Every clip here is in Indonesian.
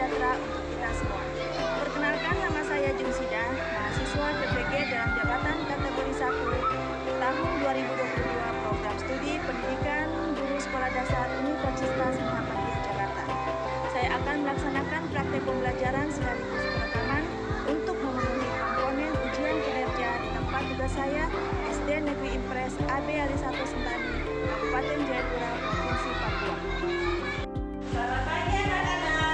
sejahtera untuk kita semua. Perkenalkan, nama saya Jungsida, mahasiswa PPG dalam jabatan kategori 1 tahun 2022 program studi pendidikan guru sekolah dasar Universitas Muhammadiyah Jakarta. Saya akan melaksanakan praktek pembelajaran sekaligus perekaman untuk memenuhi komponen ujian kinerja di tempat tugas saya, SD Negeri Impres AB Ali 1 Sentani, Kabupaten Jayapura, Provinsi Papua. Selamat pagi anak-anak.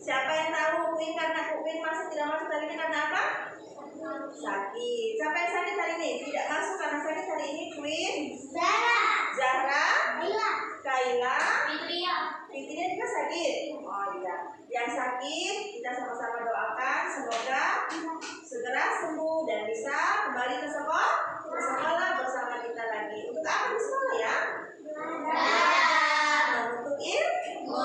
Siapa yang tahu Queen karena Queen masih tidak masuk hari ini karena apa? Sakit. Siapa yang sakit hari ini? Tidak masuk karena sakit hari ini Queen Zahra, Kaila, Fitria juga sakit. Oh iya. Yang sakit kita sama-sama doakan semoga segera sembuh dan bisa kembali ke sekolah bersama kita lagi. Untuk apa di sekolah ya? Untuk ilmu.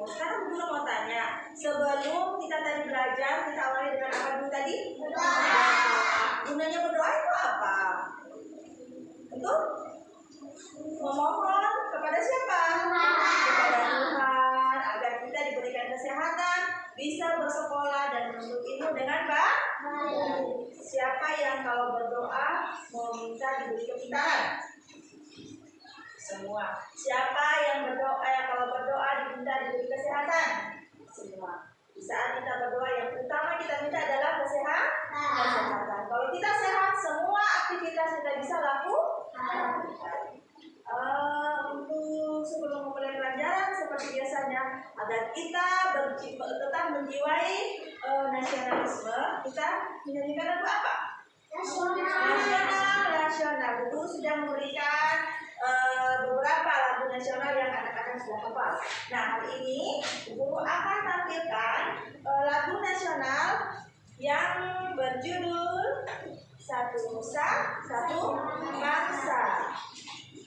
Sekarang dulu mau tanya, sebelum kita tadi belajar, kita awali dengan apa dulu tadi? Gunanya berdoa itu apa? Untuk memohon kepada siapa? Kepada Tuhan, agar kita diberikan kesehatan, bisa bersekolah dan menuntut ilmu dengan baik. Siapa yang kalau berdoa meminta diberi kepintaran? Semua. Siapa yang berdoa kalau berdoa diminta diberi kesehatan? Semua. Di saat kita berdoa yang utama kita minta adalah kesehatan. Kalau kita sehat, semua aktivitas kita bisa lakukan. Untuk sebelum memulai pelajaran seperti biasanya, agar kita tetap menjiwai nasionalisme, kita menyanyikan lagu apa? Nasional. Guru sudah memberikan beberapa lagu nasional yang anak-anak sudah hafal. Nah, hari ini guru akan tampilkan lagu nasional yang berjudul Satu Nusa, Satu Bangsa.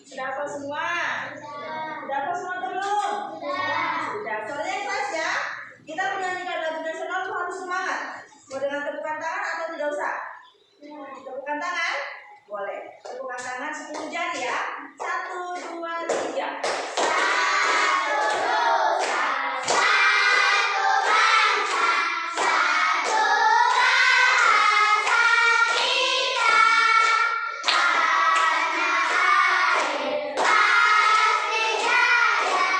Sudah hafal semua? Sudah hafal semua belum? Sudah. Soalnya kelas ya, kita menyanyikan lagu nasional itu harus semangat. Mau dengan tepukan tangan atau tidak usah? Tepukan tangan? Boleh. Tepukan tangan 10 jari ya. 1, 2, 3. Satu Nusa, satu bangsa, satu bahasa kita. Tanah air pasti jaya,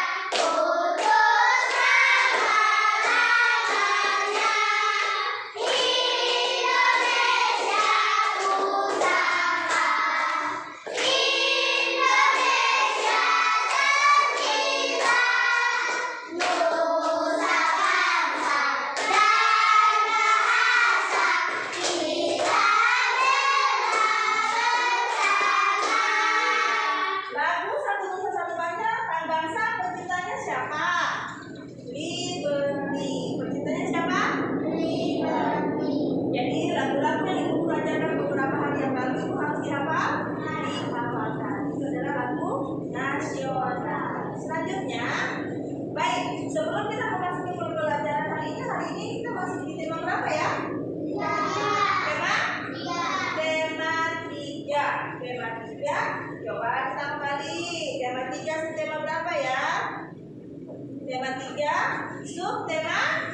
Tema 3, subtema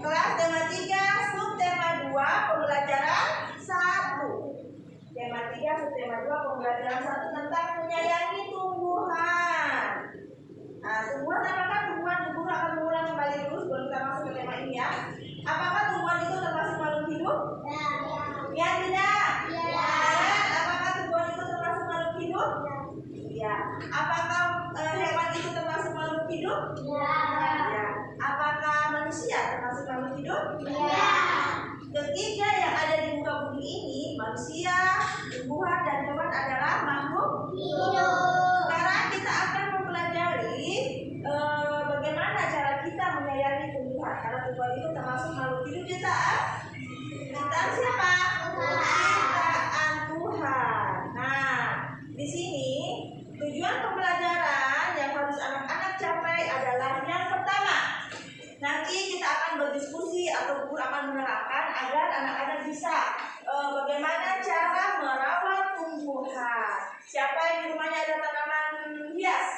kelas tema 3, subtema 2, pembelajaran 1. Tema 3, subtema 2, pembelajaran 1 tentang menyayangi tumbuhan. Nah, tumbuhan apakah tumbuhan gugur akan mengulang kembali terus sebelum kita masuk ke tema ini ya? Apakah tumbuhan itu termasuk makhluk hidup? Ya, tidak. Ya. Apakah tumbuhan itu termasuk makhluk hidup? Ya. Apakah hewan itu termasuk makhluk hidup? Ya. Apakah manusia termasuk makhluk hidup? Ya. Ketiga yang ada di muka bumi ini, manusia, tumbuhan, dan hewan adalah makhluk hidup. Sekarang kita akan mempelajari bagaimana cara kita menyayangi tumbuhan. Karena tumbuhan itu termasuk makhluk hidup kita. Ciptaan siapa? Ciptaan Tuhan. Nah, di sini tujuan pembelajaran yang harus anak-anak capai adalah yang pertama. Nanti kita akan berdiskusi atau guru akan menerangkan agar anak-anak bisa bagaimana cara merawat tumbuhan. Siapa yang di rumahnya ada tanaman hias?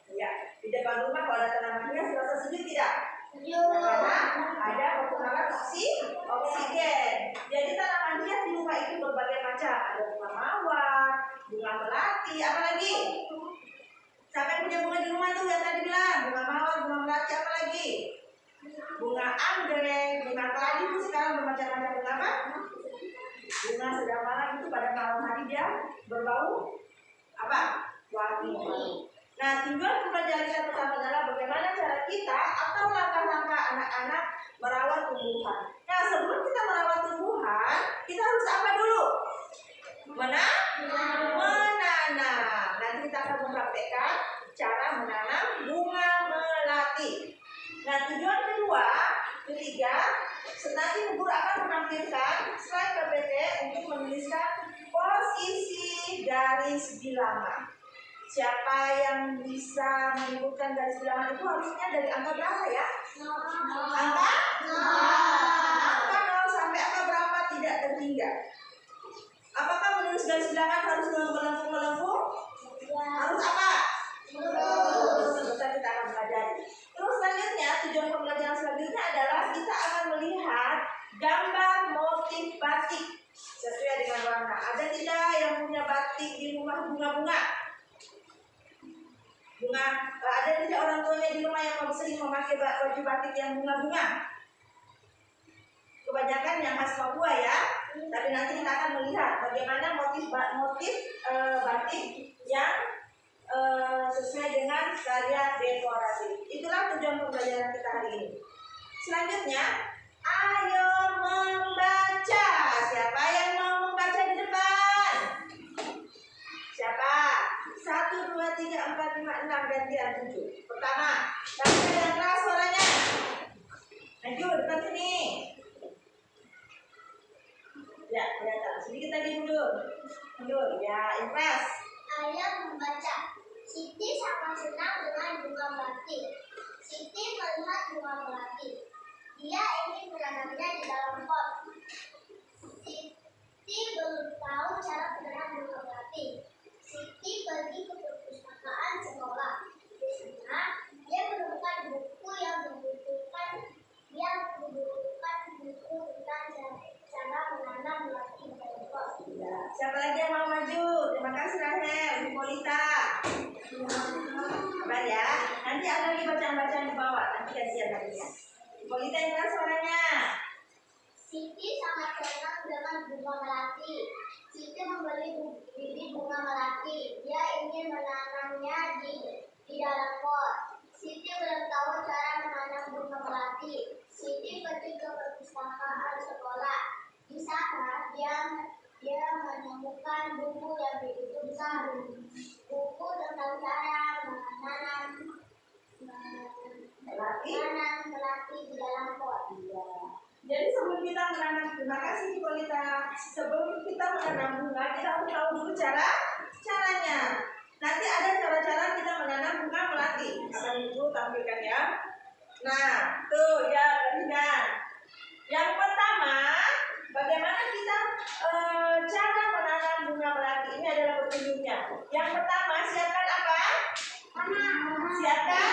Ya, di depan rumah kalau ada tanaman hias rasa sejuk tidak? Karena ada pertukaran oksigen. Jadi tanaman hias di rumah itu berbagai macam. Ada bunga mawar, bunga melati, apa lagi? Siapa yang punya bunga di rumah tuh yang tadi bilang? Bunga mawar, bunga melati, apa lagi? Bunga anggrek, bunga keladi itu sekarang bermacam-macam. Bunga apa? Bunga sedang malam itu pada malam hari dia berbau apa? Wangi. Nah, tujuan pembelajaran kita pertama adalah bagaimana cara kita atau langkah-langkah anak-anak merawat tumbuhan. Nah, sebelum kita merawat tumbuhan, kita harus apa dulu? Menanam. Nanti kita akan mempraktekkan cara menanam bunga melati. Nah, tujuan ketiga, nanti guru akan menampilkan slide PPT untuk menuliskan posisi garis bilangan. Siapa yang bisa menyebutkan garis bilangan itu harusnya dari angka berapa ya? Angka 0 sampai angka berapa tidak terhingga. Apakah menulis garis bilangan harus melengkung? Harus apa? Kita akan pelajari. Terus selanjutnya, tujuan pembelajaran selanjutnya adalah kita akan melihat gambar motif batik sesuai dengan warna. Ada tidak yang punya batik di rumah bunga-bunga? Ada tidak orang tuanya di rumah yang sering memakai baju batik yang bunga-bunga? Kebanyakan yang khas Papua ya. Tapi nanti kita akan melihat bagaimana motif batik yang sesuai dengan karya dekorasi. Itulah tujuan pembelajaran kita hari ini. Selanjutnya, ayo membaca. Siapa yang mau membaca di depan? Siapa? 1, 2, 3, 4, 5, 6, gantian 7. Pertama, baca dengan keras suaranya. Maju depan sini. Ya, kelihatan. Sedikit lagi mundur. Ya, impress. Ayo membaca. Siti sangat senang dengan bunga melati. Siti melihat bunga melati. Dia ingin menanamnya di dalam pot. Siti belum tahu cara menanam bunga melati. Siti pergi ke perpustakaan sekolah. Di sana, dia menemukan buku yang membutuhkan buku tentang cara menanam melati di dalam pot. Ya, siapa lagi yang mau maju? Terima kasih Rahel, Ibu Polita. Sabar ya. Nanti ada lagi bacaan-bacaan di bawah. Nanti gantian lagi ya. Ibu Polita yang keras suaranya. Siti sangat senang dengan bunga melati. Siti membeli bibit bunga melati. Dia ingin menanamnya di dalam pot. Siti belum tahu cara menanam bunga melati. Siti pergi ke perpustakaan sekolah. Di sana dia menemukan buku yang begitu besar. Buku tentang cara menanam melati di dalam pot. Jadi sebelum kita menanam, terima kasih Polita. Sebelum kita menanam bunga, kita harus tahu dulu caranya. Nanti ada cara-cara kita menanam bunga melati. Akan Ibu tampilkan ya. Nah, tuh ya, lihat. Yang pertama, bagaimana kita cara menanam bunga melati. Ini adalah petunjuknya. Yang pertama, siapkan apa? Siapkan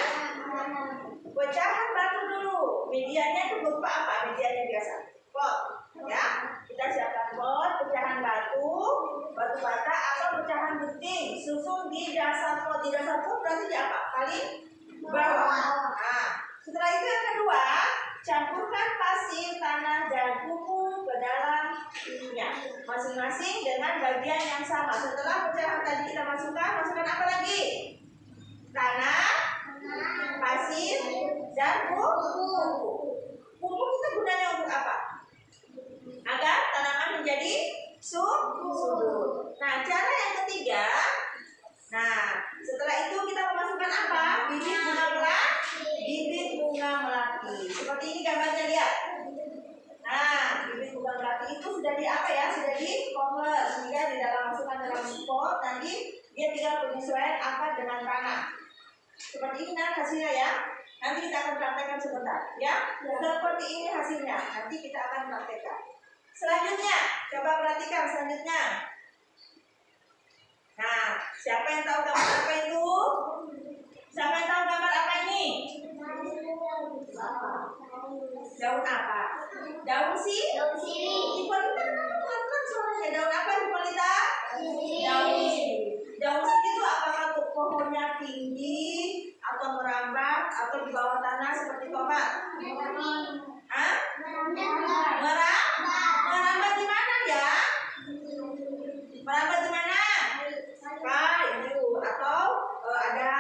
Medianya itu berupa apa? Medianya biasa pot, ya. Kita siapkan pot, pecahan batu bata atau pecahan gunting, susun di dasar pot. Di dasar pot berarti di apa? Paling bawah. Nah, setelah itu yang kedua, campurkan pasir, tanah, dan pupuk ke dalam ininya, masing-masing dengan bagian yang sama. Setelah pecahan tadi kita masukkan apa lagi? Tanah, pasir, dan pupuk. Pupuk itu gunanya untuk apa? Agar tanaman menjadi subur. Nah, cara yang ketiga, nah setelah itu kita memasukkan apa? Bibit bunga melati. Bibit bunga melati. Seperti ini gambarnya, lihat. Nah, bibit bunga melati itu sudah di apa ya? Sudah di cover, sehingga di dalam masukkan dalam pot. Nanti dia tinggal penyesuaian akar dengan tanah. Seperti ini nah hasilnya ya. Nanti kita akan praktekkan sebentar ya. Seperti ini hasilnya. Nanti kita akan praktekkan. Selanjutnya, coba perhatikan selanjutnya. Nah, siapa yang tahu gambar apa itu? Siapa yang tahu gambar apa ini? Daun apa? Daun sirih. Hipolita kan suaranya. Daun apa Hipolita? Daun sirih. Daun sirih itu apakah pohonnya tinggi atau merambat atau di bawah tanah seperti tomat? Hah? Merambat di mana ya? Merambat di mana? Itu atau ada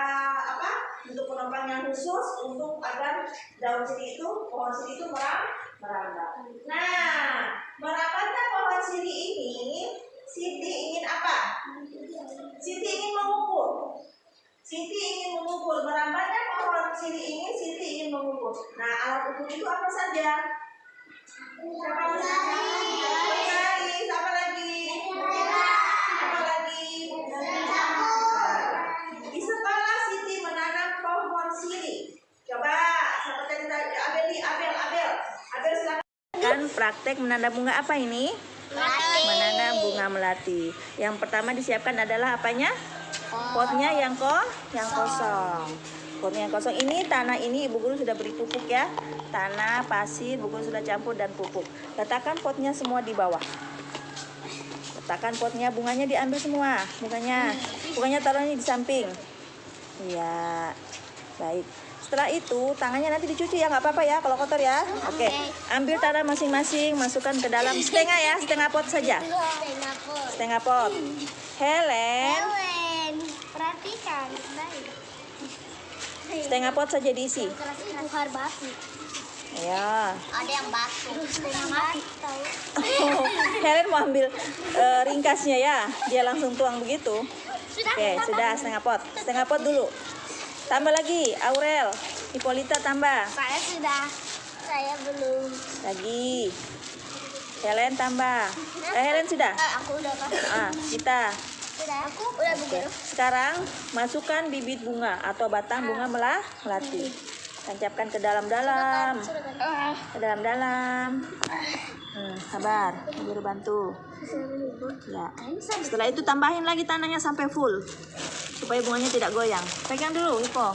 apa? Untuk penopang yang khusus untuk agar daun sirih itu, pohon sirih itu merambat. Nah, merambatnya pohon sirih ini, Siti ingin apa? Siti ingin mengukur. Merambatnya pohon sirih ini, Siti ingin mengukur. Nah, alat ukur itu apa saja? Siapa lagi? Apa lagi? Di sekolah Siti menanam pohon sirih. Coba, seperti tadi Abel silakan. Kan praktek menanam bunga apa ini? Menanam bunga melati. Yang pertama disiapkan adalah apanya? Potnya yang kosong. Potnya yang kosong ini, tanah ini Ibu Guru sudah beri pupuk ya. Tanah, pasir, Ibu Guru sudah campur dan pupuk. Letakkan potnya semua di bawah. Letakkan potnya, bunganya diambil semua. Bunganya taruhnya di samping. Iya, baik. Setelah itu tangannya nanti dicuci ya, nggak apa-apa ya kalau kotor ya. Oke. Ambil tanah masing-masing, masukkan ke dalam setengah pot saja. Setengah pot. Helen, perhatikan baik. Setengah pot saja diisi. Bukan batu. Ya. Ada yang batu. Setengah mati tahu. Helen mau ambil ringkasnya ya. Dia langsung tuang begitu. Oke, sudah setengah pot. Setengah pot dulu. Tambah lagi, Aurel, Hipolita tambah. Saya sudah. Saya belum. Lagi. Helen tambah. Helen sudah. Aku udah kan. Kita. Sudah. Aku udah Oke. Sekarang masukkan bibit bunga atau batang bunga melati. Tancapkan ke dalam-dalam. Ke dalam-dalam. Sabar, Ibu bantu. Ya. Setelah itu tambahin lagi tanahnya sampai full supaya bunganya tidak goyang. Pegang dulu, Ipo.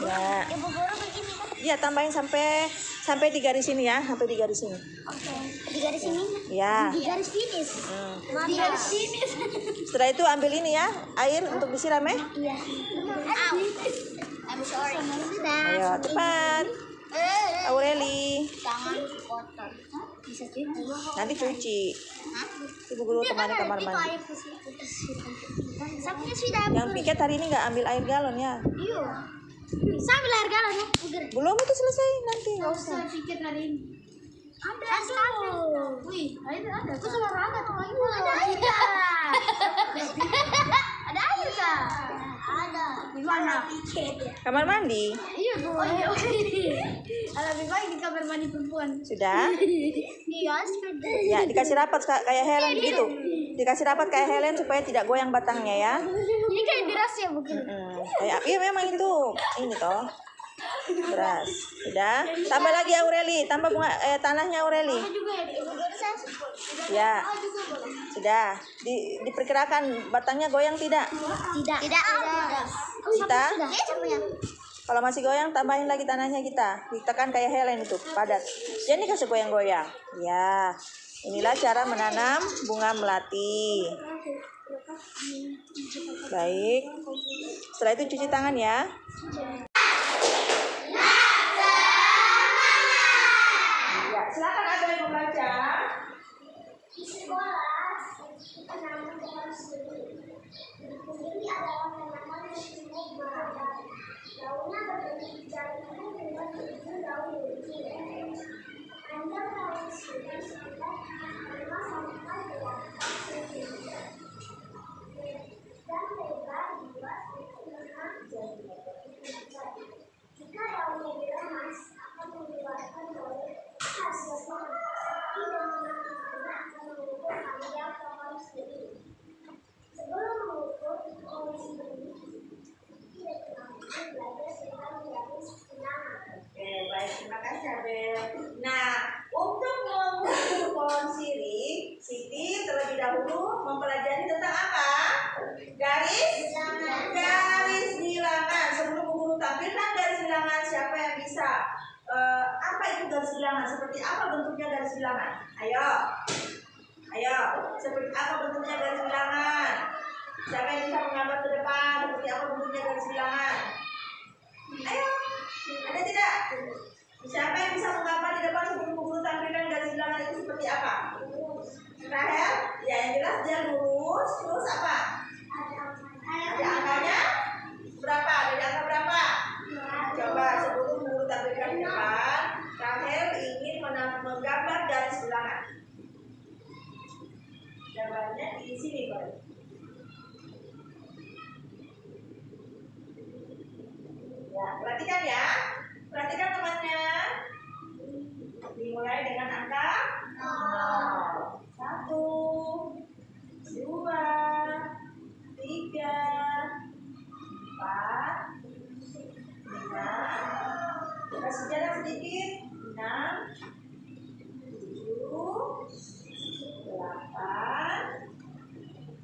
Ya. Ibu guru begini kan? Iya, tambahin sampai di garis ini ya, sampai di garis ini. Oke. Di garis ini? Ya. Di garis finish. Di garis finish. Setelah itu ambil ini ya, air untuk disiram ya. Iya. I'm sorry. Sudah. Ayo, cepat. Aureli. Tangan kotor. Bisa cuci. Nanti cuci. Ibu guru temani kamar mandi. Sapinya sudah. Yang piket hari ini nggak ambil air galon ya? Iya. Sambil air galon ya. Belum, itu selesai nanti. Nggak usah piket hari ini. Ada. Wih, ada. Itu sama Rangga tuh. Ada air. Ada air kah? Ada. Di mana? Kamar mandi? Iya tuh. Ada lebih baik di kamar mandi perempuan. Sudah? Iya, sudah. Ya, dikasih rapat kayak Helen begitu. Dikasih rapat kayak Helen supaya tidak goyang batangnya ya. Ini kayak deras ya mungkin. Kayak iya memang itu. Ini toh. Beras. Sudah? Tambah lagi Aureli, tambah bunga tanahnya Aureli. Juga ya. Ya. Sudah. Diperkirakan batangnya goyang tidak? Tidak. Kita? Kalau masih goyang, tambahin lagi tanahnya kita. Ditekan kayak Helen itu, padat. Jadi kasih goyang-goyang. Ya, inilah cara menanam bunga melati. Baik. Setelah itu cuci tangan ya. Ya, silakan ada yang membaca. Di sekolah, penanaman pohon siri. Siri adalah tanaman yang tumbuh berakar. Daunnya berbentuk jaringan dengan 7 daun buncit. Panjang daun siri sekitar 5 sampai 8 cm. Dan lebar 2 sampai 6 cm. Jika daunnya diremas, akan mengeluarkan daun hasil fermentasi dan menanamnya akan mengukur panjang pohon siri. Sebelum mengukur pohon siri, tidak belajar tentang garis bilangan. Oke, baik. Terima kasih, Abel. Nah, untuk mengukur pohon siri, Siti terlebih dahulu mempelajari tentang apa? Garis Bilangan. Garis bilangan. Sebelum guru tampilkan garis bilangan, siapa yang bisa? Apa itu garis bilangan? Seperti apa bentuknya garis bilangan? Ayo, seperti apa bentuknya garis bilangan? Siapa yang bisa menggambar ke depan? Seperti apa bentuknya garis bilangan? Ayo, ada tidak? Siapa yang bisa menggambar di depan sebelum guru tampilkan garis bilangan itu seperti apa? Rahel? Ya, yang jelas dia lurus. Terus apa? Ada angkanya? Berapa? Dari angka berapa? Coba sebelum guru tampilkan di depan, Rahel ingin menggambar garis bilangan. Gambarnya di sini, Pak. Ya, perhatikan ya. Perhatikan temannya. Dimulai dengan angka 0. 1, 2, 3, 4, 5. Kasih jarak sedikit. 6, 7, 8,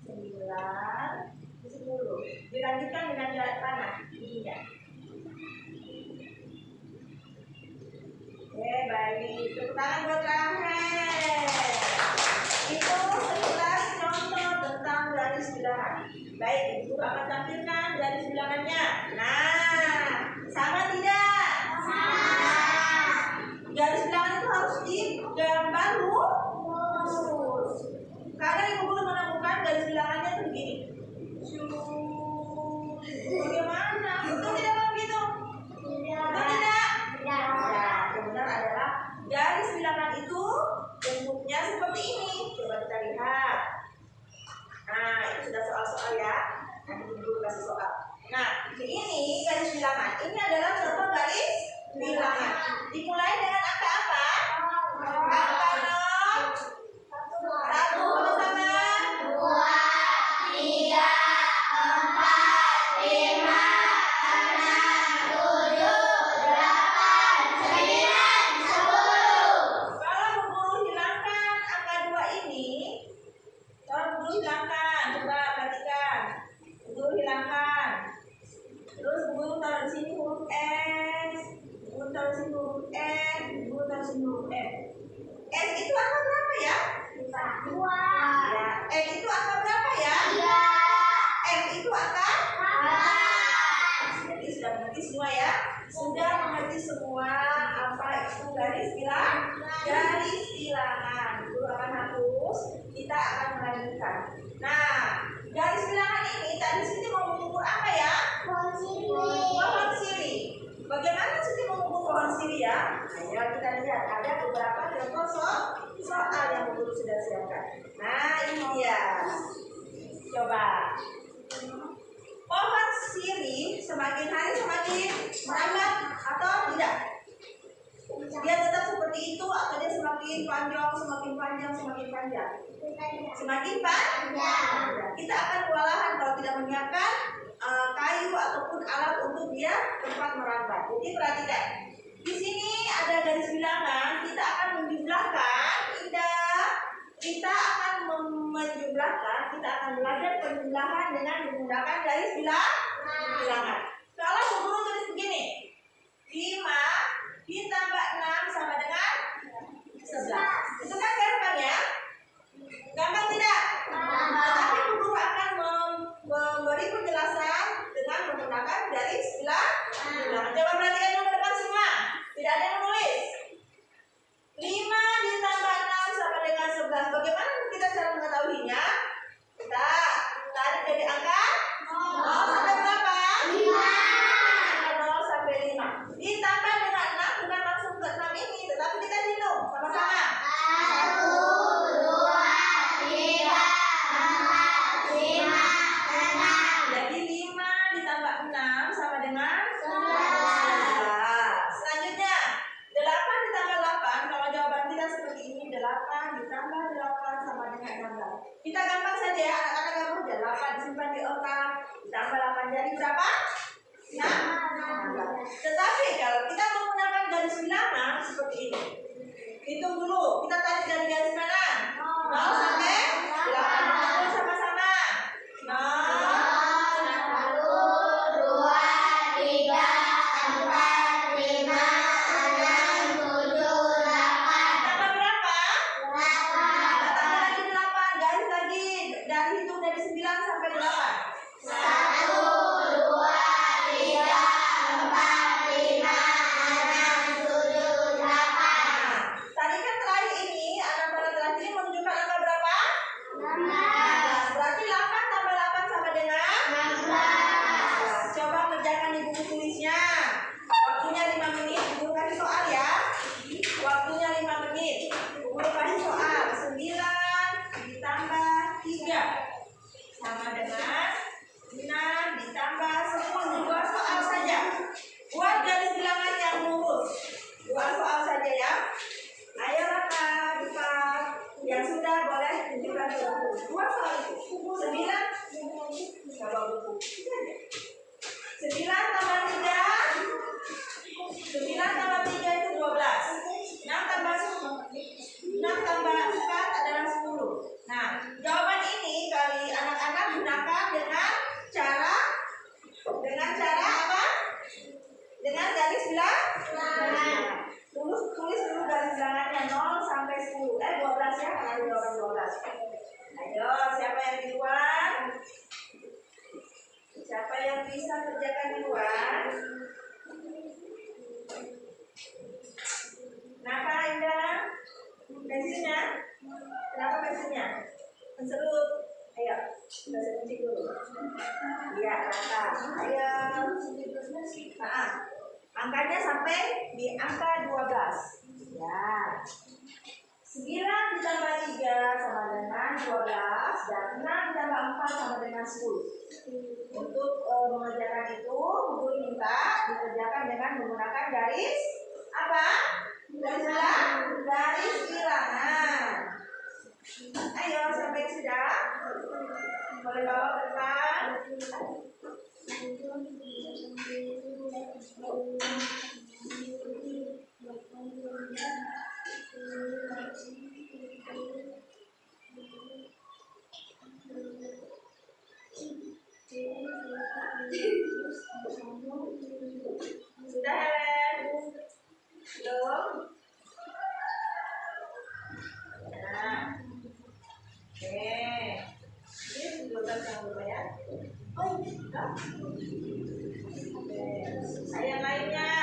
9, 10. Dilanjutkan dengan jarak panah. Ininya. Oke, baik. Tepuk tangan buat Rahel. Itu sekilas contoh tentang garis bilangan. Baik, Ibu akan tampilkan garis bilangannya. Nah, sama tidak? Sama. Garis bilangan itu harus digambar lurus. Karena Ibu belum menemukan garis bilangannya itu begini. Bagaimana? Betul tidak begitu? Betul tidak? Ya, yang benar adalah garis bilangan itu bentuknya seperti ini. Coba kita lihat. Nah, itu sudah soal-soal ya. Nanti dulu kasih soal. Nah, ini garis bilangan. Ini adalah contoh garis bilangan. Dimulai dengan angka apa? Angka 0. 1 bersama. 2, 3, 4, 5, 6, 7, 8, 9, 10. Kalau guru hilangkan angka 2 ini, kalau guru hilangkan, coba perhatikan. Guru hilangkan. Terus guru taruh di sini huruf S, guru taruh di sini huruf N, guru taruh di sini huruf M. S itu angka berapa ya? 2, Ya, N itu angka berapa ya? 3, M itu angka? 4. Jadi sudah mengerti semua ya? Sudah mengerti semua apa itu garis bilangan? Garis bilangan. Guru akan hapus, kita akan melanjutkan. Nah, garis bilangan ini tadi Siti mau mengukur apa ya? Pohon siri. Bagaimana Siti mengukur pohon siri ya? Ayo kita lihat, ada beberapa contoh soal yang guru sudah siapkan. Nah, ini dia. Coba. Pohon siri semakin hari semakin merambat atau tidak? Dia tetap seperti itu atau dia semakin panjang, semakin panjang, semakin panjang? Semakin panjang. Kita akan kewalahan kalau tidak menyiapkan kayu ataupun alat untuk dia tempat merambat. Jadi perhatikan. Di sini ada garis bilangan, kita akan menjumlahkan, kita akan menjumlahkan, kita akan belajar penjumlahan dengan menggunakan garis bilangan. Kalau guru tulis begini, seperti ini. Hitung dulu, kita tarik dari garis mana? 0 sampai 8. Sama-sama. 10. Untuk mengerjakan itu, guru minta dikerjakan dengan menggunakan garis apa? Garis bilangan. Ayo, sampai sudah? Boleh bawa ke depan. Sudah, Helen? Belum? Nah. Oke. Ini 12 yang belum ya? Oh, enggak. Oke. Ayo yang lainnya.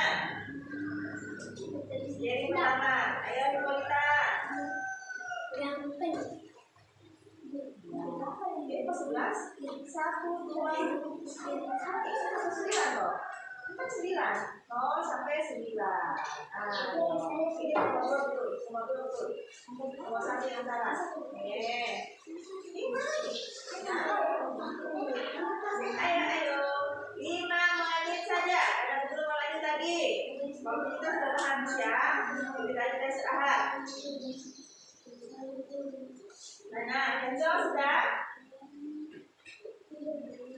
Jadi pertama, ayo Nikolita. Yang penting. Ini pas 11? 1, 2, 3, 4, 9 loh. 9. 0 sampai 9. Ini nomor betul. Nomor 1 yang salah. Ayo. 5 menit saja. Ada betul lagi tadi. Kalau kita sudah habis ya, kita istirahat. Nah, Kenzo sudah?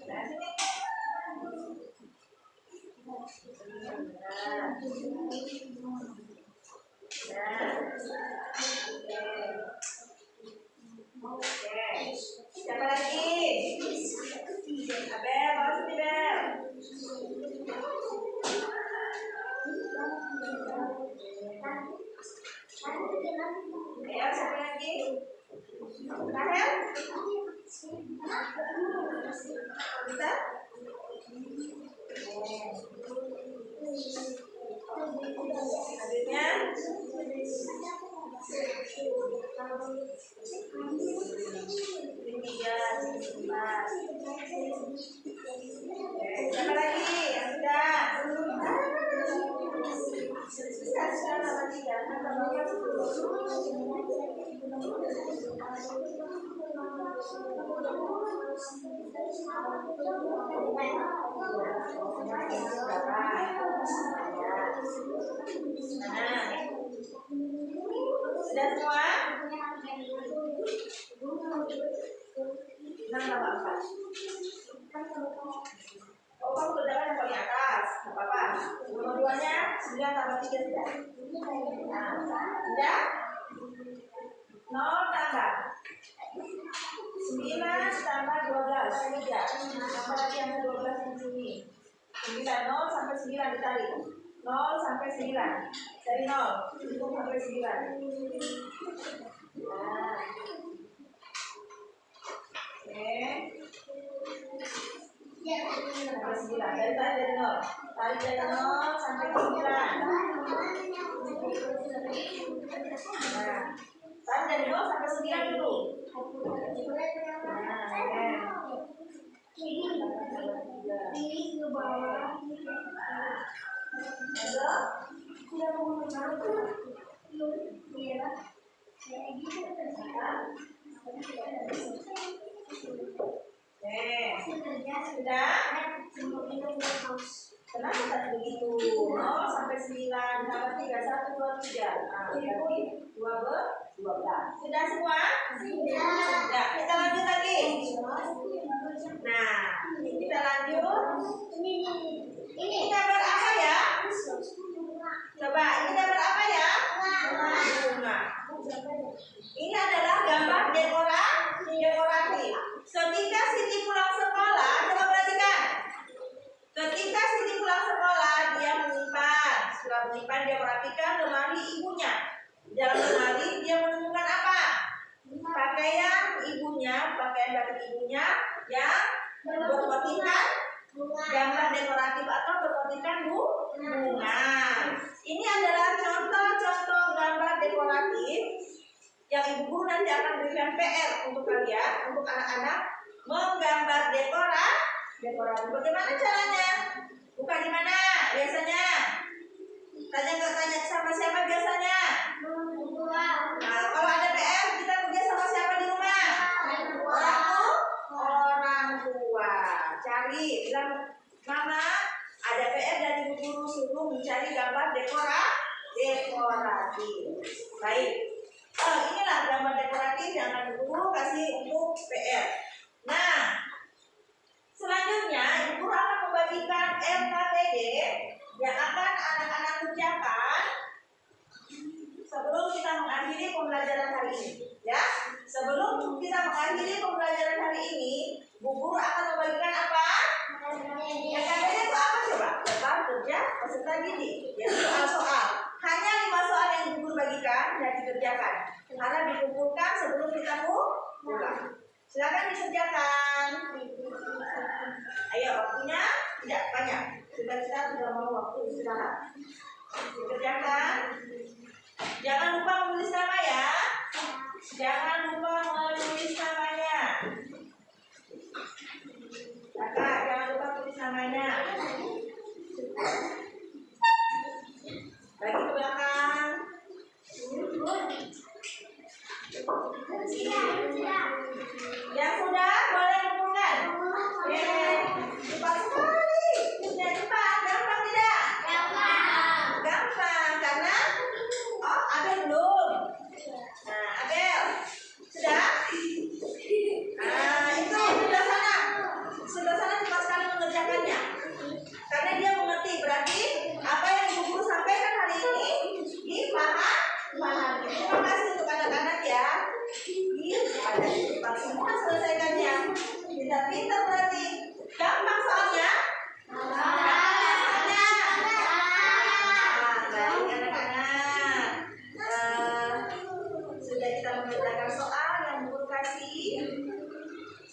Nah, sini. Oke. Siapa lagi? Abel, bawa sini, Bel. Ayo, siapa lagi? Rahel? Bisa? Adiknya? Siapa lagi? Yang sudah? Sudah sama 3. Sudah semua? Nah, apa? Oh, kamu kerjakan yang paling atas. Gak apa-apa. Nomor 2-nya? 9 tambah 3 sudah. Nah, sudah. 0 tambah 9 tambah 12 3. Tambah lagi yang 12 di sini. 9 0 sampai 9 ditarik. 0 sampai 9. Dari 0 hitung sampai 9. Nah. Oke. Sampai 9. Dari tadi dari 0. Tarik dari 0 sampai 9. Nah. Tarik dari 0 sampai 9 dulu. Nah, oke. Sudah? Kenapa tadi begitu? 0 sampai 9 tambah 3 1 2 3. Nah, berarti 12. Sudah semua? Sudah. Kita lanjut lagi. Nah, kita lanjut. Ini gambar apa ya? Coba, ini gambar apa ya? Bunga. Ini adalah gambar dekoratif. Ketika Siti pulang sekolah, coba perhatikan. Ketika Siti pulang sekolah, dia menyimpan. Setelah menyimpan, dia merapikan lemari ibunya. Di dalam lemari, dia menemukan apa? Pakaian ibunya, pakaian batik ibunya yang bermotifkan gambar dekoratif atau bermotifkan bunga. Ini adalah contoh-contoh gambar dekoratif yang ibu guru nanti akan berikan PR untuk kalian, untuk anak-anak menggambar dekoratif. Bagaimana caranya? Buka di mana biasanya? Tanya sama siapa biasanya? Nah, kalau ada PR kita kerja sama siapa di rumah? Orang tua. Cari, bilang mama ada PR dari ibu guru, suruh mencari gambar dekoratif. Baik. Inilah gambar dekoratif yang akan ibu guru kasih untuk PR. Nah, selanjutnya ibu guru akan membagikan LKPD yang akan anak-anak kerjakan sebelum kita mengakhiri pembelajaran hari ini. Ya, sebelum kita mengakhiri pembelajaran hari ini, Bu Guru akan membagikan apa? LKPD itu apa coba? Daftar kerja peserta didik. Ya, soal-soal. Hanya 5 soal yang Bu Guru bagikan dan dikerjakan. Karena dikumpulkan sebelum kita pulang. Silakan dikerjakan. Ayo, waktunya tidak banyak. Sudah mau waktu istirahat. Dikerjakan. Jangan lupa menulis nama ya. Jangan lupa menulis namanya. Kakak, jangan lupa tulis namanya. Lagi ke belakang. Ya sudah, boleh kumpulkan. Cepat sekali. Ya cepat, gampang tidak? Gampang, karena Abel belum. Nah, Abel sudah. Nah, itu sudah sana cepat sekali mengerjakannya. Karena dia mengerti, berarti apa yang ibu guru sampaikan hari ini dipahami. Terima kasih untuk anak-anak ya. Cepat semua selesaikannya. Pintar-pintar berarti. Gampang soalnya. Baik anak-anak. Sudah kita mengerjakan soal yang guru kasih.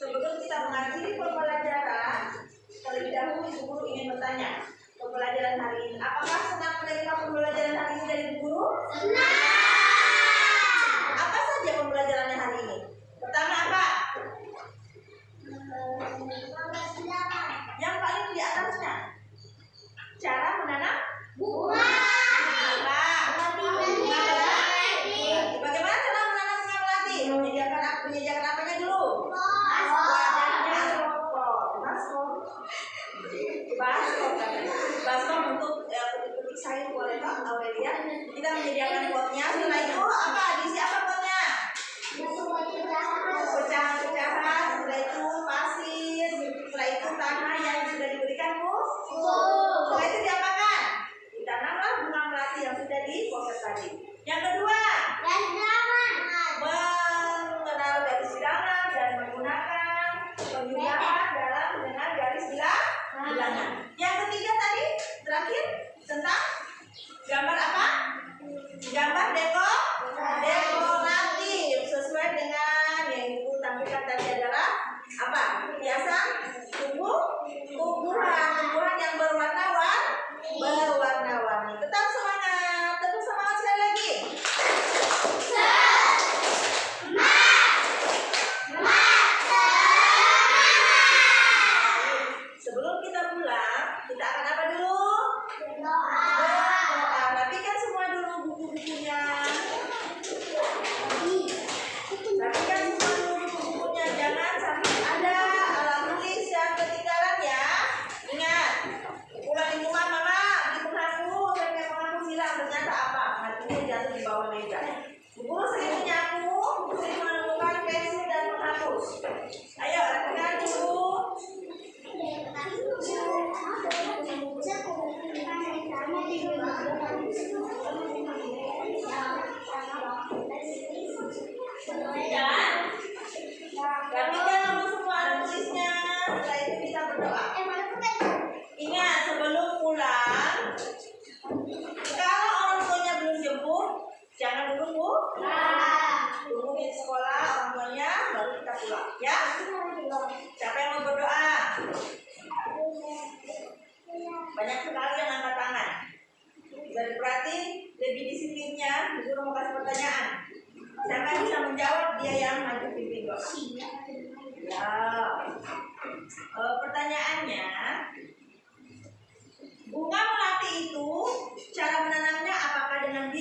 Sebelum kita mengakhiri pembelajaran, terlebih dahulu ibu guru ingin bertanya. Pembelajaran hari ini, apakah senang menerima pembelajaran hari ini dari ibu guru? Senang. Apa saja pembelajarannya hari ini? Pertama apa? Yang paling di atasnya, cara menanam bunga. Bagaimana cara menanam bunga melati? Menyediakan apanya dulu? Wadahnya, baskom untuk petik sayur boleh toh, Aurelia. Kita menyediakan potnya. Setelah itu apa? Diisi apa potnya? Pecahan-pecahan. Setelah itu pasir. Setelah itu tanah yang sudah diberikan Bu. Setelah itu diapakan? Ditanamlah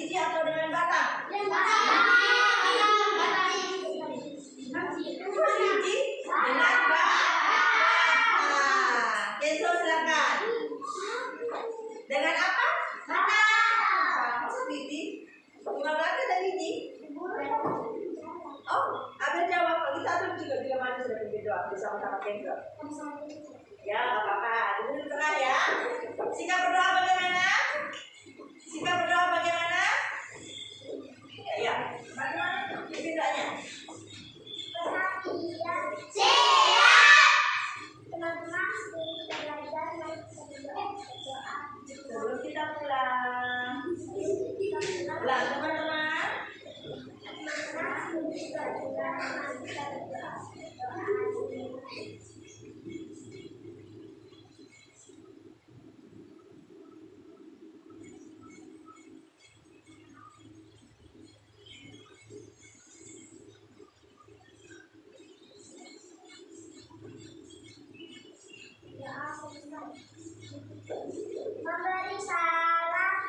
biji atau dengan batang? Biji dengan batang. Kenzo silakan. Dengan apa? Masa biji? Bunga melati ada biji? Oh, Abel jawab. Kalau kita tuh juga maju sudah pinggir jawab bersama-sama Kenzo. Ya, nggak apa-apa. Dulu di tengah ya. Sikap berdoa bagaimana? Sikap berdoa bagaimana? Ya, bagaimana? Ini doanya. Sebelum kita pulang, teman-teman. Memberi salam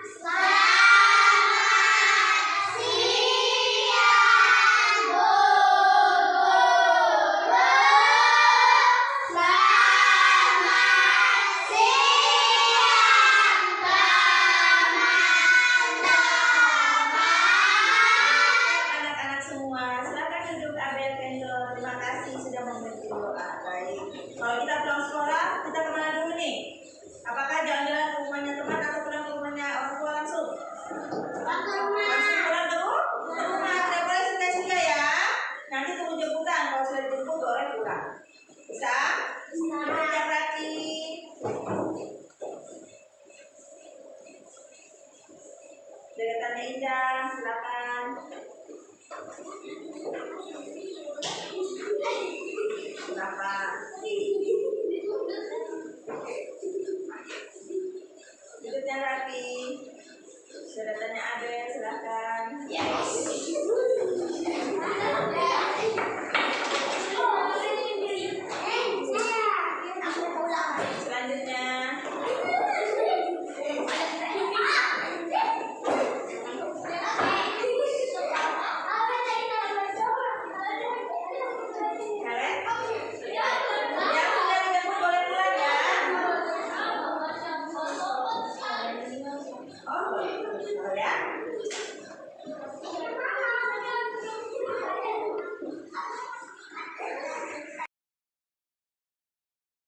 Anak-anak semua, silakan duduk. Abel, Kenzo, terima kasih sudah memberi doa. Baik. Kalau kita pulang sekolah, kita kemana dulu nih? Apakah jalan-jalan ke rumahnya teman atau pulang ke rumahnya orang tua langsung? Langsung pulang ke rumah. Tidak boleh singgah-singgah ya. Nanti tunggu jemputan. Kalau sudah dijemput, boleh pulang. Bisa? Kerja berarti. Deretannya indah, silakan. Kenapa? Duduknya rapi. Deretannya Abel, silakan. Selanjutnya.